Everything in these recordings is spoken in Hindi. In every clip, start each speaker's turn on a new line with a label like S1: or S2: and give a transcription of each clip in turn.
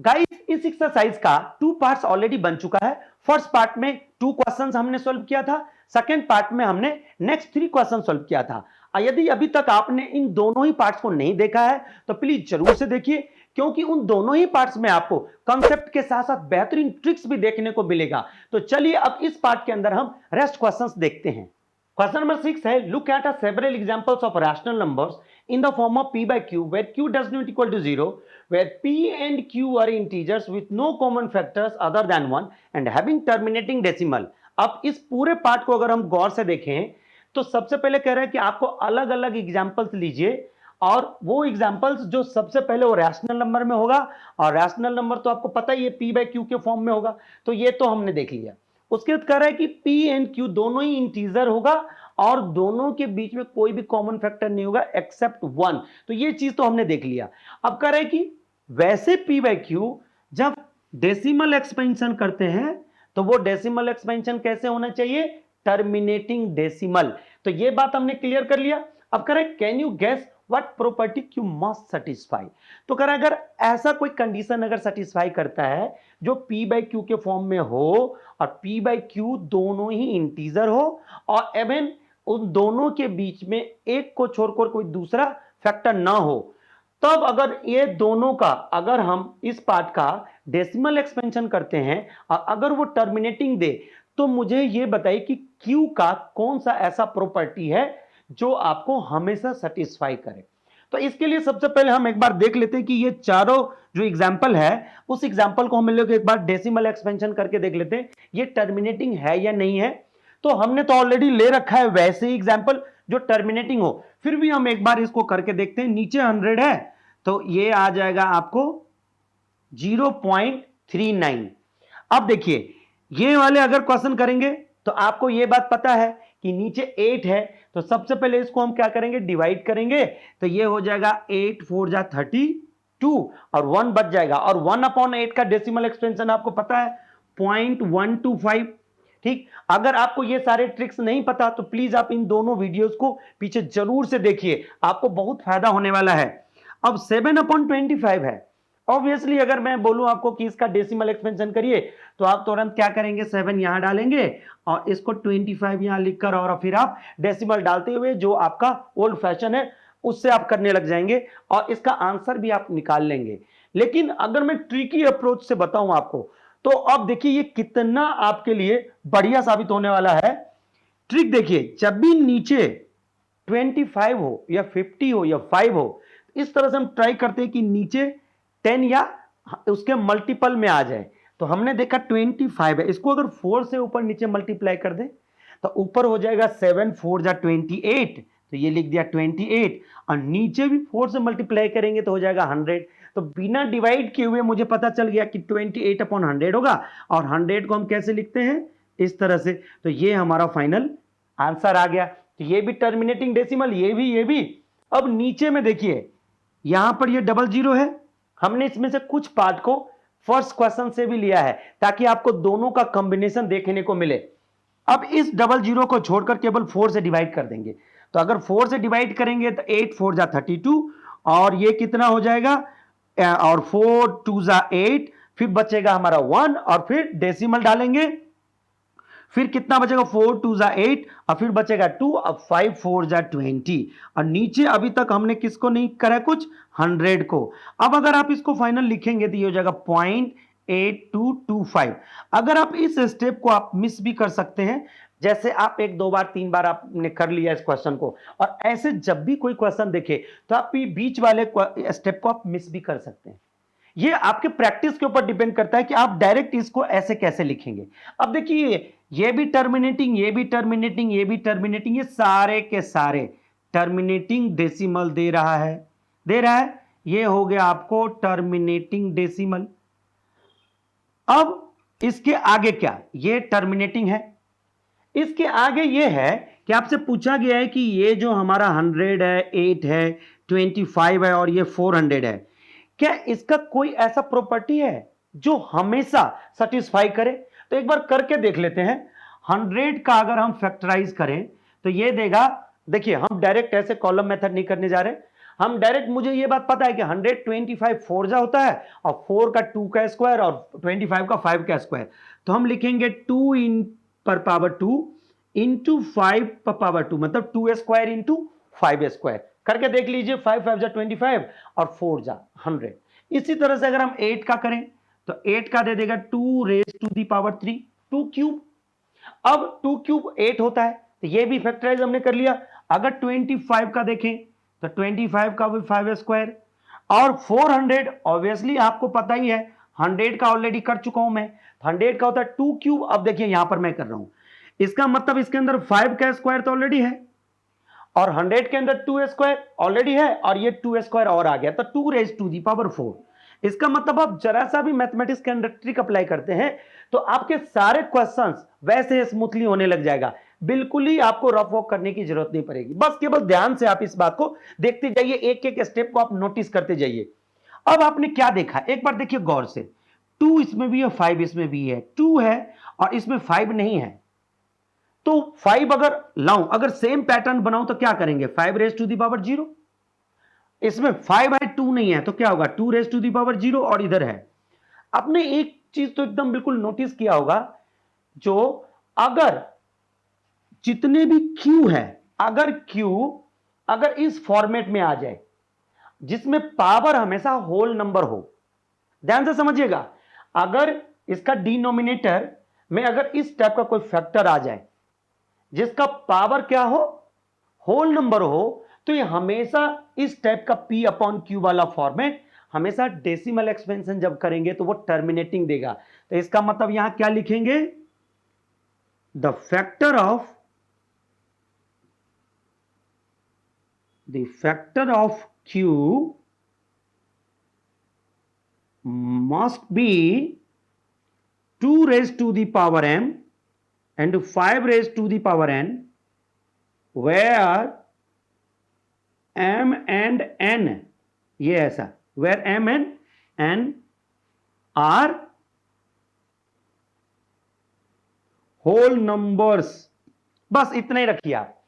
S1: गाइस इस एक्सरसाइज का 2 पार्ट्स ऑलरेडी बन चुका है। फर्स्ट पार्ट में 2 क्वेश्चंस हमने सॉल्व किया था, सेकंड पार्ट में हमने नेक्स्ट 3 क्वेश्चन सॉल्व किया था। यदि अभी तक आपने इन दोनों ही पार्ट्स को नहीं देखा है तो प्लीज जरूर से देखिए, क्योंकि उन दोनों ही पार्ट्स में आपको कंसेप्ट के साथ साथ बेहतरीन ट्रिक्स भी देखने को मिलेगा। तो चलिए अब इस पार्ट के अंदर हम रेस्ट क्वेश्चंस देखते हैं। क्वेश्चन नंबर 6 है, look at a several examples of rational numbers in the form of p by q where q does not equal to 0, where p and q are integers with no common factors other than 1 and having terminating decimal। अब इस पूरे पार्ट को अगर हम गौर से देखें तो सबसे पहले कह रहे हैं कि आपको अलग अलग एग्जांपल्स लीजिए और वो एग्जांपल्स जो सबसे पहले वो रैशनल नंबर में होगा, और रैशनल नंबर तो आपको पता ही है p by q के फॉर्म में होगा, तो ये तो हमने देख लिया। उसके बाद कह रहा है कि p एंड q दोनों ही इंटीजर होगा और दोनों के बीच में कोई भी कॉमन फैक्टर नहीं होगा एक्सेप्ट 1, तो ये चीज तो हमने देख लिया। अब कह रहा है कि वैसे p by q जब डेसिमल एक्सपेंशन करते हैं तो वो डेसिमल एक्सपेंशन कैसे होना चाहिए, टर्मिनेटिंग डेसिमल। तो ये बात हमने क्लियर कर लिया। अब कह रहा है can you guess what property q must satisfy. तो कह रहा है अगर ऐसा कोई कंडीशन अगर सेटिस्फाई करता है जो p by q के फॉर्म में हो और p by q दोनों ही इंटीजर हो और एवन उन दोनों के बीच में एक को छोड़कर कोई दूसरा फैक्टर ना हो, तब अगर ये दोनों का अगर हम इस पार्ट का डेसिमल एक्सपेंशन करते हैं और अगर वो टर्मिनेटिंग दे तो मुझे ये बताइए कि Q का कौन सा ऐसा प्रॉपर्टी है जो आपको हमेशा सेटिस्फाई करे। तो इसके लिए सबसे पहले हम एक बार देख लेते हैं कि ये चारों जो एग्जांपल है उस एग्जांपल को हम लोग एक बार डेसिमल एक्सपेंशन करके देख लेते हैं ये टर्मिनेटिंग है या नहीं है। तो हमने तो ऑलरेडी ले रखा है वैसे ही एग्जांपल जो टर्मिनेटिंग हो, फिर भी हम एक बार इसको करके देखते हैं। नीचे 100 है तो ये आ जाएगा आपको 0.39। अब देखिए ये वाले अगर क्वेश्चन करेंगे तो आपको ये बात पता है कि नीचे 8 है, तो सबसे पहले इसको हम क्या करेंगे, डिवाइड करेंगे। तो ये हो जाएगा 8 4 जा 32 और 1 बच जाएगा, और 1/8 का डेसिमल एक्सपेंशन आपको पता है 0.125। ठीक, अगर आपको ये सारे ट्रिक्स नहीं पता तो प्लीज आप इन दोनों वीडियोस को पीछे जरूर से देखिए, आपको बहुत फायदा होने वाला है। अब 7/25 है, ऑब्वियसली अगर मैं बोलूं आपको कि इसका डेसिमल एक्सपेंशन करिए तो आप तुरंत क्या करेंगे, 7 यहां डालेंगे और इसको 25 यहां लिखकर और फिर आप डेसिमल डालते हुए जो आपका ओल्ड फैशन है उससे आप करने लग जाएंगे और इसका आंसर भी आप निकाल लेंगे। लेकिन अगर मैं ट्रिकी अप्रोच से बताऊं आपको तो अब देखिए ये कितना आपके लिए बढ़िया साबित होने वाला है। ट्रिक देखिए, जब भी नीचे 25 हो या 50 हो या 5 हो, इस तरह से हम ट्राई करते हैं कि नीचे 10 या उसके मल्टीपल में आ जाए। तो हमने देखा 25 है, इसको अगर 4 से ऊपर नीचे मल्टीप्लाई कर दे तो ऊपर हो जाएगा 7 4 जा 28, तो ये लिख दिया 28, और नीचे भी 4 से मल्टीप्लाई करेंगे तो हो जाएगा 100। तो बिना डिवाइड किए हुए मुझे पता चल गया कि 28/100 होगा, और 100 को हम कैसे लिखते हैं, इस तरह से। तो ये हमारा फाइनल आंसर आ गया। तो ये भी टर्मिनेटिंग डेसिमल, ये भी। अब नीचे में देखिए यहां पर ये 00 है, हमने इसमें से कुछ पार्ट को फर्स्ट क्वेश्चन से भी लिया है ताकि आपको दोनों का कॉम्बिनेशन देखने को मिले। अब इस 00 को छोड़कर केवल 4 से डिवाइड कर देंगे। तो अगर 4 से डिवाइड करेंगे तो 8 4 जा 32 और ये कितना हो जाएगा, और 4 2 जा 8, फिर बचेगा हमारा 1 और फिर डेसिमल डालेंगे, फिर कितना बचेगा 4 2 जा 8 और फिर बचेगा 2, अब 5 4 जा 20, और नीचे अभी तक हमने किसको नहीं करा कुछ, 100 को। अब अगर आप इसको फाइनल लिखेंगे तो ये हो जाएगा 0.8225। अगर आप इस स्टेप को आप मिस भी कर सकते हैं, जैसे आप 1 2 बार 3 बार आपने कर लिया इस क्वेश्चन को, और ऐसे जब भी कोई क्वेश्चन देखे तो आप बीच वाले स्टेप को आप मिस भी कर सकते हैं। ये आपके प्रैक्टिस के ऊपर डिपेंड करता है कि आप डायरेक्ट इसको ऐसे कैसे लिखेंगे। अब देखिए ये भी टर्मिनेटिंग, ये भी टर्मिनेटिंग, ये भी टर्मिनेटिंग, ये सारे के सारे टर्मिनेटिंग डेसिमल दे रहा है। ये हो गया आपको टर्मिनेटिंग डेसिमल। अब इसके आगे क्या, ये टर्मिनेटिंग है। इसके आगे ये है कि आपसे पूछा गया है कि ये जो हमारा 100 है, 8 है, 25 है और ये 400 है, क्या इसका कोई ऐसा प्रॉपर्टी है जो हमेशा सेटिस्फाई करे। तो एक बार करके देख लेते हैं। 100 का अगर हम फैक्टराइज करें तो ये देगा, देखिए हम डायरेक्ट ऐसे कॉलम मेथड नहीं करने जा रहे, हम डायरेक्ट, मुझे ये बात पता है कि 125 4 जा होता है और 4 का 2 का स्क्वायर और 25 का 5 का स्क्वायर, तो हम लिखेंगे 2 इन पर पावर 2 इंटू 5 पर पावर 2, मतलब 2 स्क्वायर इंटू 5 स्क्वायर करके देख लीजिए। 5 5 जा 25 और 4 जा 100। इसी तरह से अगर हम 8 का करें तो 8 का दे देगा 2 raise to the power 3, 2 cube. अब 2 क्यूब 8 होता है, तो ये भी फैक्टराइज हमने कर लिया। अगर 25 का देखें तो 25 का भी 5 स्क्वायर और 400, ऑब्वियसली आपको पता ही है 100 का ऑलरेडी कर चुका हूं मैं, 100 का होता है 2 क्यूब। अब देखिए यहां पर मैं कर रहा हूं, इसका मतलब इसके अंदर 5 का स्क्वायर तो ऑलरेडी है और 100 के अंदर 2 स्क्वायर ऑलरेडी है और ये 2 स्क्वायर और आ गया, तो 2 रेज टू दी पावर 4। इसका मतलब आप जरा सा भी मैथमेटिक्स के अंदर ट्रिक अप्लाई करते हैं तो आपके सारे क्वेश्चंस वैसे स्मूथली होने लग जाएगा, बिल्कुल ही आपको रफ वॉक करने की जरूरत नहीं पड़ेगी। बस केवल ध्यान से आप इस बात को देखते जाइए, एक एक स्टेप को आप नोटिस करते जाइए। अब आपने क्या देखा, एक बार देखिए गौर से, 2 इसमें भी है 5 इसमें भी है, 2 है और इसमें 5 नहीं है, तो 5 अगर लाऊं, अगर सेम पैटर्न बनाऊं तो क्या करेंगे, 5 रेज टू दी पावर 0। इसमें 5 है 2 नहीं है, तो क्या होगा 2 रेज टू दी पावर 0 और इधर है। आपने एक चीज तो एकदम बिल्कुल नोटिस किया होगा, जो अगर जितने भी क्यू है, अगर क्यू अगर इस फॉर्मेट में आ जाए जिसमें पावर हमेशा होल नंबर हो, ध्यान से समझिएगा, अगर इसका डिनोमिनेटर में अगर इस टाइप का कोई फैक्टर आ जाए जिसका पावर क्या हो, होल नंबर हो, तो ये हमेशा इस टाइप का P अपॉन Q वाला फॉर्मेट, हमेशा डेसिमल एक्सपेंशन जब करेंगे तो वो टर्मिनेटिंग देगा। तो इसका मतलब यहां क्या लिखेंगे, the factor of Q must be 2 raised to the power m and 5 raised to the power n, where m and n, ये ऐसा, where m and n are whole numbers। बस इतना ही रखिए आप।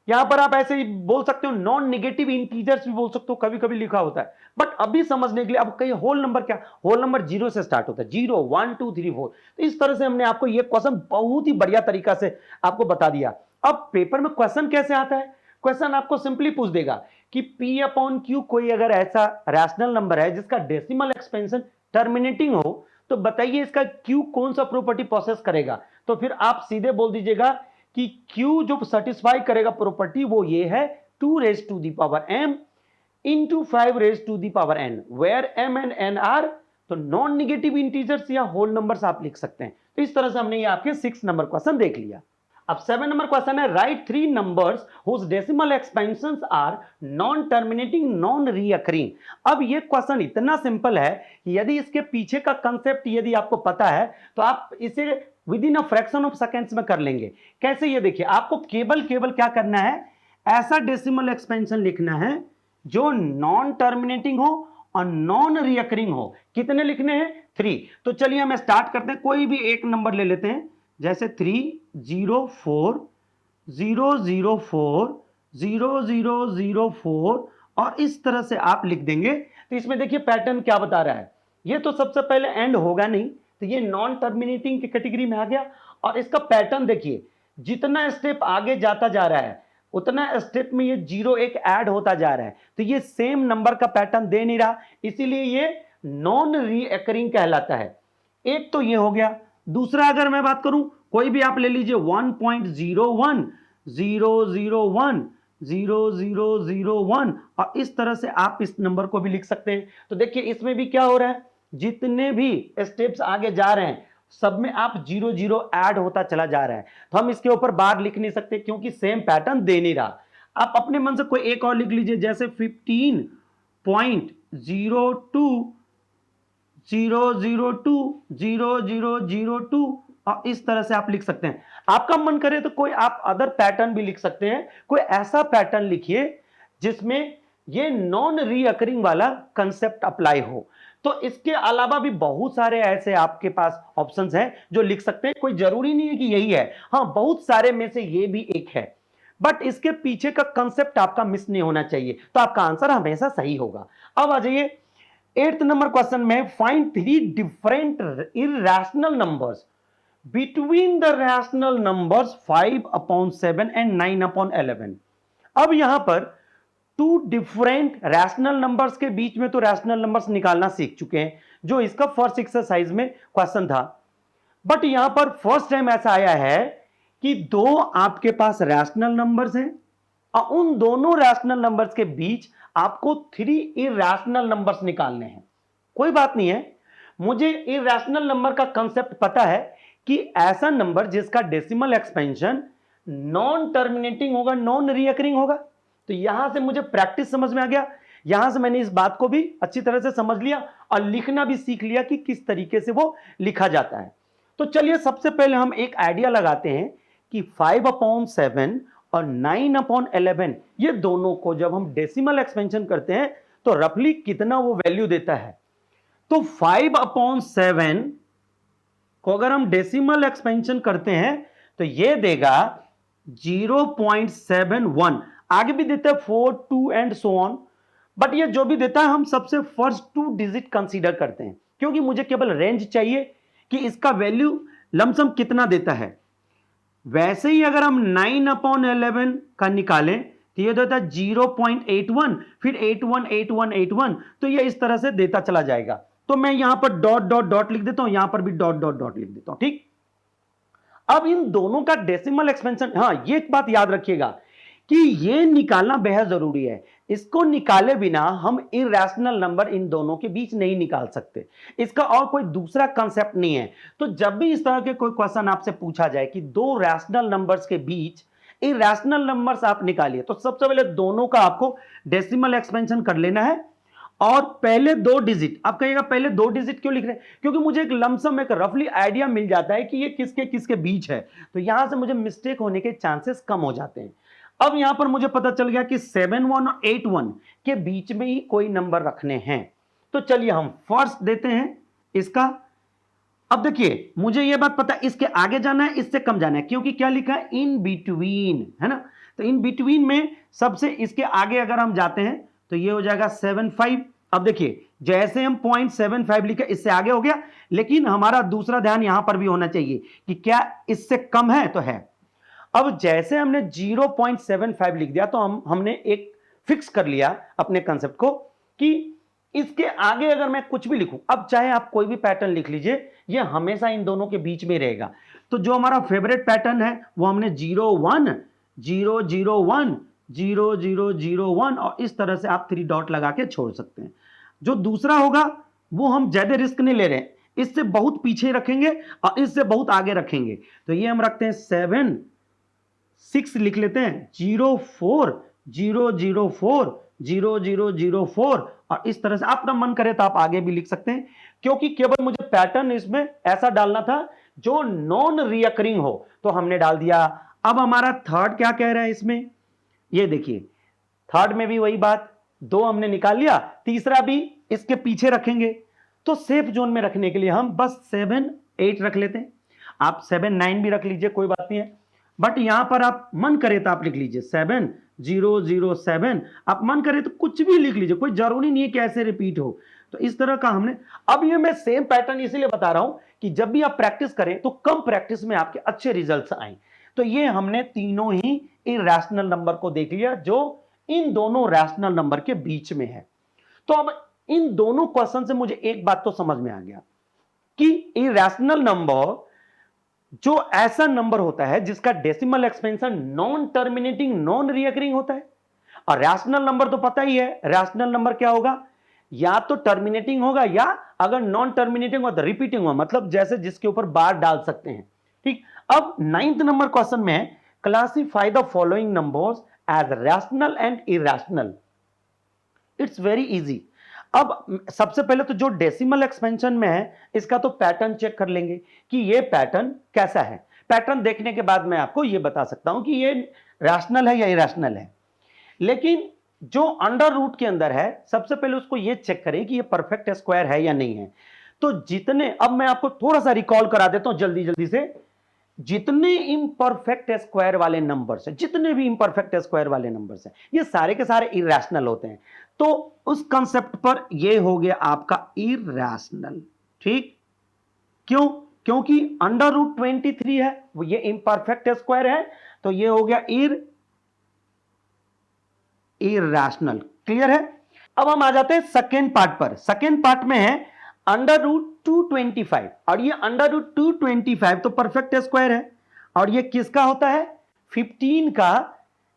S1: यहां पर आप ऐसे ही बोल सकते हो, नॉन नेगेटिव इंटीजर्स भी बोल सकते हो, कभी कभी लिखा होता है, बट अभी समझने के लिए, अब कहीं होल नंबर क्या, होल नंबर 0 से स्टार्ट होता है, 0 1 2 3 4। तो इस तरह से हमने आपको ये क्वेश्चन बहुत ही बढ़िया तरीका से आपको बता दिया। अब पेपर में क्वेश्चन कैसे आता है, क्वेश्चन आपको सिंपली पूछ देगा कि P अपॉन Q कोई अगर ऐसा रैशनल नंबर है जिसका डेसिमल एक्सपेंशन टर्मिनेटिंग हो, तो बताइए इसका Q कौन सा प्रॉपर्टी प्रोसेस करेगा। तो फिर आप सीधे बोल दीजिएगा कि Q जो सेटिस्फाई करेगा प्रॉपर्टी वो ये है 2 raise to the power m into 5 raise to the power n, where m and n are, तो नॉन नेगेटिव इंटीजर्स या होल नंबर्स आप लिख सकते हैं। तो इस तरह से हमने ये आपके 6 नंबर क्वेश्चन देख लिया। अब 7 नंबर क्वेश्चन है, right 3 numbers whose decimal expansions are non terminating non recurring. अब ये क्वेश्चन इतना सिंपल है कि यदि इसके पीछे का कंसेप्ट यदि आपको पता है तो आप इसे with in a fraction of seconds में कर लेंगे। कैसे, ये देखिए, आपको केवल क्या करना है, ऐसा डेसिमल एक्सपेंशन लिखना है जो नॉन टर्मिनेटिंग हो और नॉन रियकरिंग हो। कितने लिखने हैं, 3। तो चलिए हम स्टार्ट करते हैं, कोई भी एक नंबर ले लेते हैं, जैसे 3 0 4 0 0 4 0 0 0 4 और इस तरह से आप लिख देंगे। तो इसमें देखिए पैटर्न क्या बता रहा है, ये तो सबसे पहले एंड होगा नहीं, तो ये नॉन टर्मिनेटिंग की कैटेगरी में आ गया। और इसका पैटर्न देखिए, जितना स्टेप आगे जाता जा रहा है उतना स्टेप में ये 0 एक ऐड होता जा रहा है, तो ये सेम नंबर का पैटर्न दे नहीं रहा, इसीलिए ये नॉन रीअकरिंग कहलाता है। एक तो ये हो गया। दूसरा अगर मैं बात करूं, कोई भी आप ले लीजिए 1.01 001 0001 और इस तरह से आप इस नंबर को भी लिख सकते हैं। तो देखिए इसमें भी क्या हो रहा है, जितने भी स्टेप्स आगे जा रहे हैं सब में आप 0 0 ऐड होता चला जा रहा है। तो हम इसके ऊपर बार लिख नहीं सकते क्योंकि सेम पैटर्न दे नहीं रहा। आप अपने मन से कोई एक और लिख लीजिए, जैसे 15.02 002 0002 और इस तरह से आप लिख सकते हैं। आपका मन करे तो कोई आप अदर पैटर्न भी लिख सकते हैं, कोई ऐसा पैटर्न लिखिए जिसमें ये नॉन रीअकरिंग वाला कंसेप्ट अप्लाई हो। तो इसके अलावा भी बहुत सारे ऐसे आपके पास ऑप्शंस हैं जो लिख सकते हैं, कोई जरूरी नहीं है कि यही है, हाँ बहुत सारे में से ये भी एक है। बट इसके पीछे का कंसेप्ट आपका मिस नहीं होना चाहिए, तो आपका आंसर हमेशा सही होगा। अब आ जाइए 8th नंबर क्वेश्चन में, find 3 different irrational numbers between the rational numbers 5/7 and 9/11। अब यहां पर 2 डिफरेंट रैशनल नंबर्स के बीच में तो रैशनल नंबर्स निकालना सीख चुके हैं, जो इसका फर्स्ट एक्सरसाइज में क्वेश्चन था। बट यहां पर फर्स्ट टाइम ऐसा आया है कि 2 आपके पास रैशनल नंबर्स हैं और उन दोनों रैशनल नंबर्स के बीच आपको 3 इरैशनल नंबर्स निकालने हैं। कोई बात नहीं है, मुझे इरैशनल नंबर का कंसेप्ट पता है कि ऐसा नंबर जिसका डेसिमल एक्सपेंशन नॉन टर्मिनेटिंग होगा, नॉन रिकरिंग होगा। तो यहां से मुझे प्रैक्टिस समझ में आ गया, यहां से मैंने इस बात को भी अच्छी तरह से समझ लिया और लिखना भी सीख लिया कि किस तरीके से वो लिखा जाता है। तो चलिए सबसे पहले हम एक आइडिया लगाते हैं कि 5/7 और 9/11 ये दोनों को जब हम डेसिमल एक्सपेंशन करते हैं तो रफली कितना वो वैल्यू देता है। तो 5/7 को अगर हम डेसिमल एक्सपेंशन करते हैं तो ये देगा 0.71, आगे भी देता है 4, 2 एंड सो ऑन, बट ये जो भी देता है हम सबसे फर्स्ट 2 डिजिट कंसीडर करते हैं, क्योंकि मुझे केवल रेंज चाहिए कि इसका वैल्यू लमसम कितना देता है। वैसे ही अगर हम 9/11 का निकालें तो ये देता है 0.81, फिर 81 81 81, तो ये इस तरह से देता चला जाएगा। तो मैं यहां पर डॉट डॉट डॉट लिख देता हूं, यहां पर भी डॉट डॉट डॉट लिख देता हूं, ठीक। अब इन दोनों का डेसिमल एक्सपेंशन, हां ये एक बात याद रखिएगा कि ये निकालना बेहद जरूरी है। इसको निकाले बिना हम इरैशनल नंबर इन दोनों के बीच नहीं निकाल सकते, इसका और कोई दूसरा कंसेप्ट नहीं है। तो जब भी इस तरह के कोई क्वेश्चन आपसे पूछा जाए कि 2 रैशनल नंबर्स के बीच इरैशनल नंबर्स आप निकालिए, तो सबसे पहले दोनों का आपको डेसिमल एक्सपेंशन कर लेना है और पहले 2 डिजिट, आप कहिएगा पहले 2 डिजिट क्यों लिख रहे हैं, क्योंकि मुझे एक लमसम एक रफली आइडिया मिल जाता है कि ये किसके किसके बीच है, तो यहां से मुझे मिस्टेक होने के चांसेस कम हो जाते हैं। अब यहां पर मुझे पता चल गया कि 7/1 और 8/1 के बीच में ही कोई नंबर रखने हैं। तो चलिए हम फर्स्ट देते हैं इसका। अब देखिए मुझे यह बात पता है इसके आगे जाना है, इससे कम जाना है, क्योंकि क्या लिखा है इन बिटवीन, है ना। तो इन बिटवीन में सबसे इसके आगे अगर हम जाते हैं तो ये हो जाएगा 7.5। अब देखिए जैसे हम 0.75 लिखे इससे आगे हो गया, लेकिन हमारा दूसरा ध्यान यहां पर भी होना चाहिए कि क्या इससे कम है, तो है। अब जैसे हमने 0.75 लिख दिया तो हमने एक फिक्स कर लिया अपने कंसेप्ट को कि इसके आगे अगर मैं कुछ भी लिखूं, अब चाहे आप कोई भी पैटर्न लिख लीजिए, ये हमेशा इन दोनों के बीच में रहेगा। तो जो हमारा फेवरेट पैटर्न है वो हमने 0 1 0 0 1 0 0 0 1 और इस तरह से आप 3 डॉट लगा के छोड़ सकते हैं। जो दूसरा होगा वो हम ज्यादा रिस्क नहीं ले रहे हैं, इससे बहुत पीछे रखेंगे और इससे बहुत आगे रखेंगे। तो ये हम रखते हैं 7 6 लिख लेते हैं 0 4 0 0 4 0 0 0 4 और इस तरह से अपना मन करे तो आप आगे भी लिख सकते हैं, क्योंकि केवल मुझे पैटर्न इसमें ऐसा डालना था जो नॉन रिकरिंग हो, तो हमने डाल दिया। अब हमारा थर्ड क्या कह रहा है इसमें, ये देखिए थर्ड में भी वही बात, 2 हमने निकाल लिया, तीसरा भी इसके पीछे रखेंगे। तो सेफ जोन में रखने के लिए हम बस 7 8 रख लेते हैं। आप 7 9 भी रख लीजिए, कोई बात नहीं है, बट यहां पर आप मन करे तो आप लिख लीजिए 7 0 0 7, आप मन करे तो कुछ भी लिख लीजिए, कोई जरूरी नहीं है कि ऐसे रिपीट हो। तो इस तरह का हमने, अब ये मैं सेम पैटर्न इसीलिए बता रहा हूं कि जब भी आप प्रैक्टिस करें तो कम प्रैक्टिस में आपके अच्छे रिजल्ट्स आए। तो ये हमने तीनों ही इरैशनल नंबर को देख लिया जो इन दोनों रैशनल नंबर के बीच में है। तो अब इन दोनों क्वेश्चन से मुझे एक बात तो समझ में आ गया कि इरैशनल नंबर जो ऐसा नंबर होता है जिसका decimal expansion non terminating non recurring होता है, और रैशनल नंबर तो पता ही है रैशनल नंबर क्या होगा, या तो टर्मिनेटिंग होगा या अगर नॉन टर्मिनेटिंग होगा तो रिपीटिंग होगा, मतलब जैसे जिसके ऊपर बार डाल सकते हैं, ठीक। अब 9th नंबर क्वेश्चन में है classify the following numbers as rational and irrational. It's very easy. अब सबसे पहले तो जो डेसिमल एक्सपेंशन में है इसका तो पैटर्न चेक कर लेंगे कि ये पैटर्न कैसा है। पैटर्न देखने के बाद मैं आपको ये बता सकता हूं कि ये रैशनल है या इरैशनल है। लेकिन जो अंडर रूट के अंदर है सबसे पहले उसको ये चेक करें कि ये परफेक्ट स्क्वायर है या नहीं है। तो जितने, अब मैं आपको थोड़ा सा रिकॉल करा देता हूं जल्दी जल्दी से, जितने इम्परफेक्ट स्क्वायर वाले नंबर्स हैं, जितने भी इम्परफेक्ट स्क्वायर वाले नंबर्स हैं, ये सारे के सारे इरेशनल होते हैं। तो उस कंसेप्ट पर ये हो गया आपका इरेशनल। ठीक, क्यों? क्योंकि √23 है, वो ये इम्परफेक्ट स्क्वायर है, तो ये हो गया इरेशनल। क्लियर है? अब हम आ जाते हैं सेकेंड पार्ट पर। सेकेंड पार्ट में है √225, और ये √225 तो परफेक्ट स्क्वायर है, और ये किसका होता है? 15 का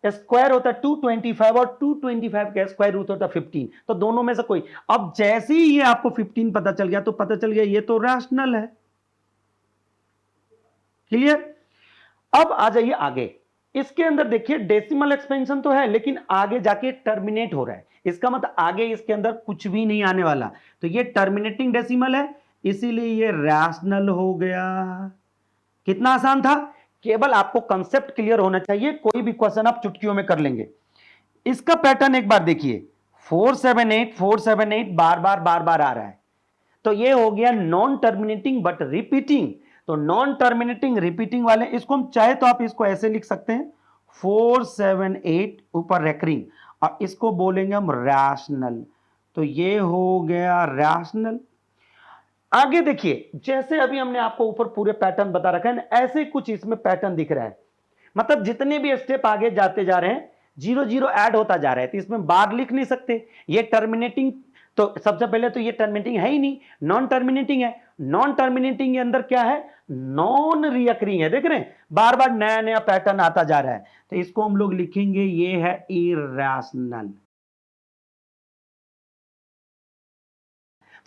S1: स्क्वायर होता है 225, और 225 का स्क्वायर रूट होता है 15, तो दोनों में से कोई। अब जैसे ही ये आपको 15 पता चल गया, तो पता चल गया ये तो रैशनल है। क्लियर? अब आ जाइए आगे। इसके अंदर देखिए डेसिमल एक्सपेंशन तो है, लेकिन आगे जाके टर्मिनेट हो रहा है, इसका मतलब आगे इसके अंदर कुछ भी नहीं आने वाला, तो ये टर्मिनेटिंग डेसिमल है, इसीलिए ये रैशनल हो गया। कितना आसान था, केवल आपको कंसेप्ट क्लियर होना चाहिए, कोई भी क्वेश्चन आप चुटकियों में कर लेंगे। इसका पैटर्न एक बार देखिए, 478 बार बार आ रहा है, तो ये हो गया नॉन टर्मिनेटिंग बट रिपीटिंग। तो नॉन टर्मिनेटिंग रिपीटिंग वाले, इसको हम चाहे तो आप इसको ऐसे लिख सकते हैं 478 ऊपर रेकरिंग, और इसको बोलेंगे हम रैशनल, तो ये हो गया रैशनल। आगे देखिए, जैसे अभी हमने आपको ऊपर पूरे पैटर्न बता रखा है ना, ऐसे कुछ इसमें पैटर्न दिख रहा है, मतलब जितने भी स्टेप आगे जाते जा रहे हैं 0 0 ऐड होता जा रहा है, तो इसमें बार लिख नहीं सकते। ये टर्मिनेटिंग, तो सबसे पहले तो ये टर्मिनेटिंग है ही नहीं, नॉन टर्मिनेटिंग है। नॉन टर्मिनेटिंग के अंदर क्या है? नॉन रियकरिंग है। देख रहे हैं, बार बार नया नया पैटर्न आता जा रहा है, तो इसको हम लोग लिखेंगे ये है इरैशनल।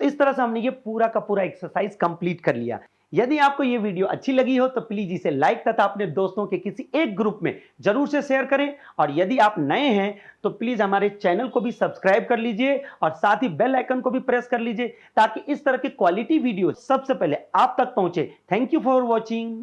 S1: तो इस तरह से हमने ये पूरा का पूरा एक्सरसाइज कंप्लीट कर लिया। यदि आपको ये वीडियो अच्छी लगी हो तो प्लीज इसे लाइक तथा अपने दोस्तों के किसी एक ग्रुप में जरूर से शेयर करें, और यदि आप नए हैं तो प्लीज हमारे चैनल को भी सब्सक्राइब कर लीजिए, और साथ ही बेल आइकन को भी प्रेस कर लीजिए, ताकि इस तरह की क्वालिटी वीडियो सबसे पहले आप तक पहुंचे। Thank you for watching.